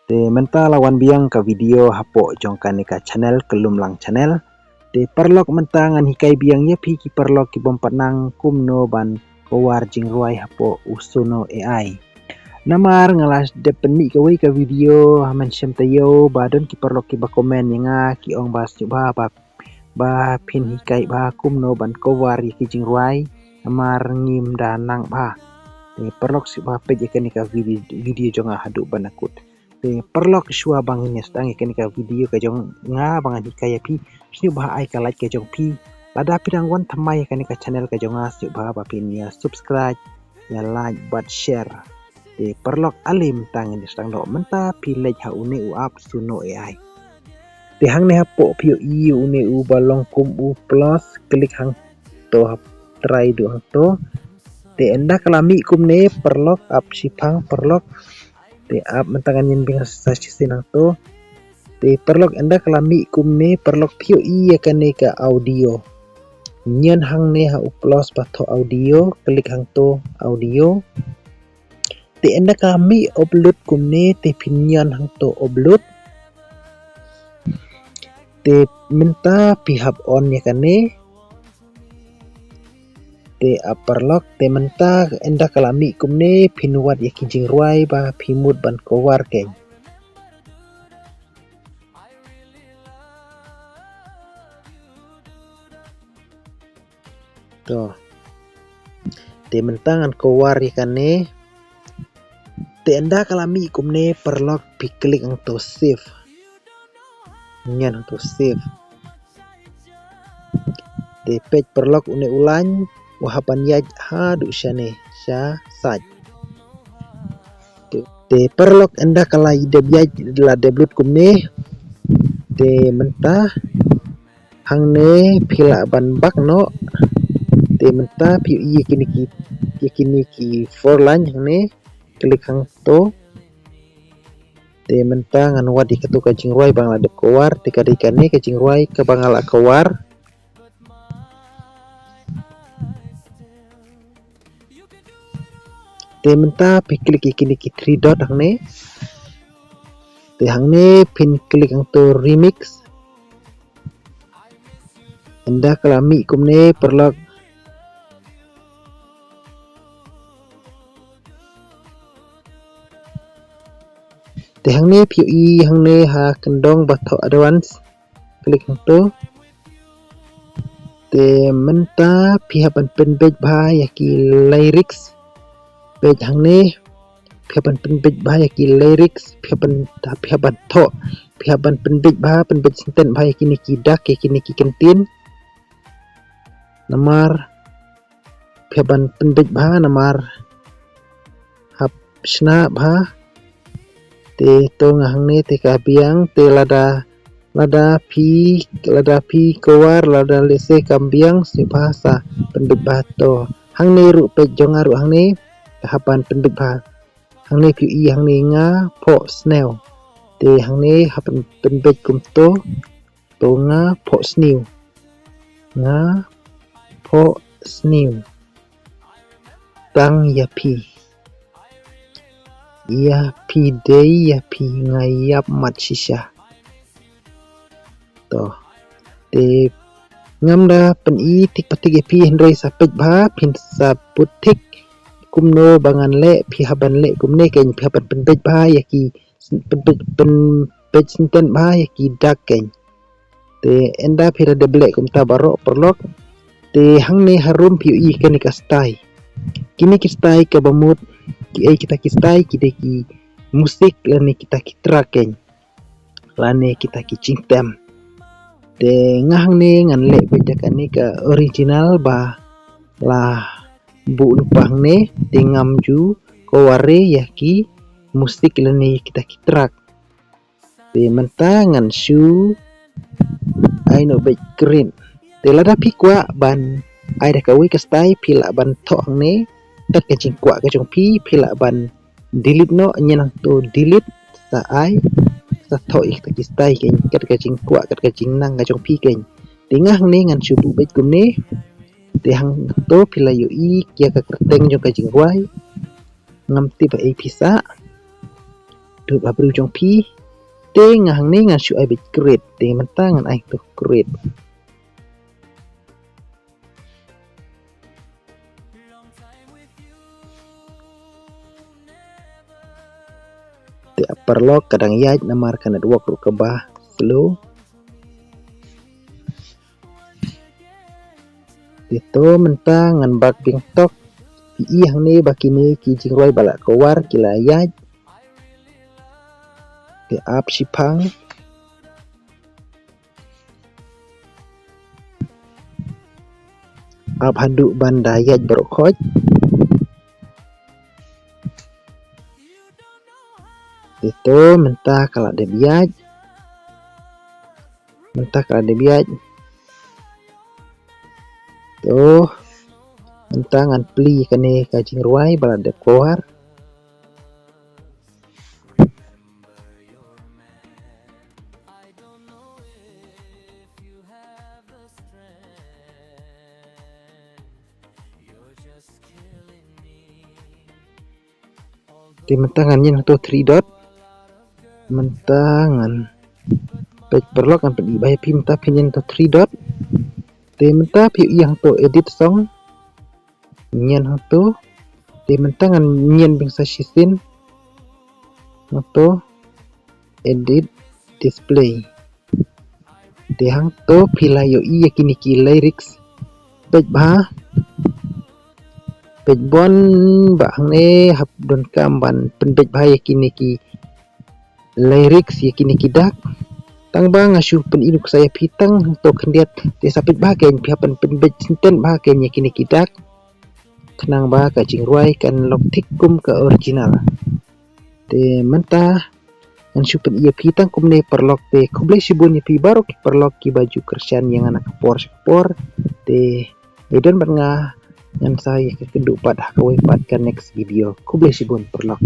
Te menta lawan biang ka video hapok jongkan ka channel kelum lang channel. Te perlok menta ngan hikai biang ye pi ki perlok ki bompanang kumno ban kowar jing ruai hapok usuno AI. Namar ngalas depen mi kawai ka video haman syam tayo badon ki perlok ki ba komen yanga ki ong bas coba ba pin hikai ba kumno ban kowar ye ki jing ruai namar ngim danang ba. Te perlok si ba pej ikan ka video jonga haduk banakut. Te perlok shua bang ini sedang ikan ka video ka jong nga bangan hikai pi sni bah ai ka like ka jong pi lada pidang wan thamai ikan ka channel ka jonga si ba pin ya subscribe ya like but share. Te perlok alim tang ini sedang do menta pilej ha une uap suno AI. Te hang ne hapo pio i une u balong kum u plus klik hang to try do hang to. Te enda kalami kumne perlok up sipang perlok te up mentangan yin bing sasi sinang to. Te perlok enda kalami kumne perlok pio i akan ka audio. Nyen hang ne ha uplos pato audio klik hang to audio. Te enda kami upload kumne te pinyan hang to upload. Te minta pihap on ya kane. Te perlok te menta enda kalami kumne pinuat ya kijing ruai ba pimut ban kowar keng. To. Te menta ngan kowar ya kane. Te enda kalami kumne perlok pi klik ang to save. Nyan ang to save. Te page perlok une ulan wahapan yaj hadu syane sya saj. Te perlok enda kalai deb yaj la deblut kumne. Te mentah hang ne phila ban bak no. Te mentah piu kini ki for line hang ne klik hang to. Te mentah ngan wadi katu kajing ruai bang la deb kowar te kadikane kajing ruai ka bangala kowar. Te menta pi klik kini ki 3 dot hang ne. Te hang ne pin klik hang to remix. Enda kalami kumne perlok te hang ne piu i hang ne ha kendong bato advance klik hang to. Te menta pi hapan pen page ba yaki lyrics page hang ne pihapan penbej bah yaki lyrics pihapan to pihapan penbej bah penbej sinten bah yaki niki dak yaki niki kentin namar pihapan penbej bah namar hap sna bah te to ngahang ne te kabiang te lada pi kowar lada lese kambiang si bahasa penbej bah to hang ne ru page jong aru hang ne hapan penbej bah hang ne piu i hang ne nga po snail te hang ne hapan penbej kum to nga po snail nga po snail tang yapi day yapi ngayap mat shisha to te ngamda pen i tik patik yapi hendroi sapej ba pin saputik kumno bangan le pihaban le kumne ken pihaban penbej ba yaki penbej sinten ba yaki dak ken te enda pira de black kum tabaro perlok te hang ne harum piu i ken ka stai kini ki stai ka bamut ki ai kita ki stai ki de ki musik lani kita ki traken lani kita ki cintem te ngahang ne ngan le bejakan ni ka original ba lah bu lupang ne tingam ju koware yaki musik lani kita kitrak te mentangan shu ai no baik green te lada pikwa ban ai da kawi kastai pila ban thong ne tak ke jingkwa ke jong pi pila ban delete no nyen to delete sa ai sa thoi ta kistai ke kat ke jingkwa kat ke jingnang ke jong pi ke tingah ne ngan shu bu baik kum ne te hang to pila yu i kia ka kerteng jong ka jingwai ngam ti ba ai pisa dut babru jong pi te ngahang ni ngan syu ai bet grade te mentang ngan ai tu grade te perlok kadang yaj namar kana dua ru kebah slow itu mentang ngan bak ping tok pi hang ni bakini ki jing roi balak kawar kila yaj te ap sipang ap hadu banda yaj barok khoj itu mentah kalau ada biaj tuh mentah ngan pli kane kajing ruai balak de keluar di mentangan nyen tu 3 dot mentangan page perlok kan pedi bay pi mentah pinyen tu 3 dot te mentah pi yang tu edit song nyen tu te mentangan nyen bingsa sisin tu edit display te hang tu pila yo i yakini ki lyrics page ba page bon ba hang ne hap don kamban pen page ba yakini ki lyrics yakini ki dak tang bang asu pen iduk saya pitang to kendiat te sapit ba ken piapan pen page sinten ba ken yakini ki dak kenang ba ka jing ruai kan lok tikum ke original te mentah an super ia pitang kumne perlok te kuble sibun pi baru ki perlok ki baju kersian yang anak por te edon banga yang saya ke kedua pada kawai pada next video kuble sibun perlok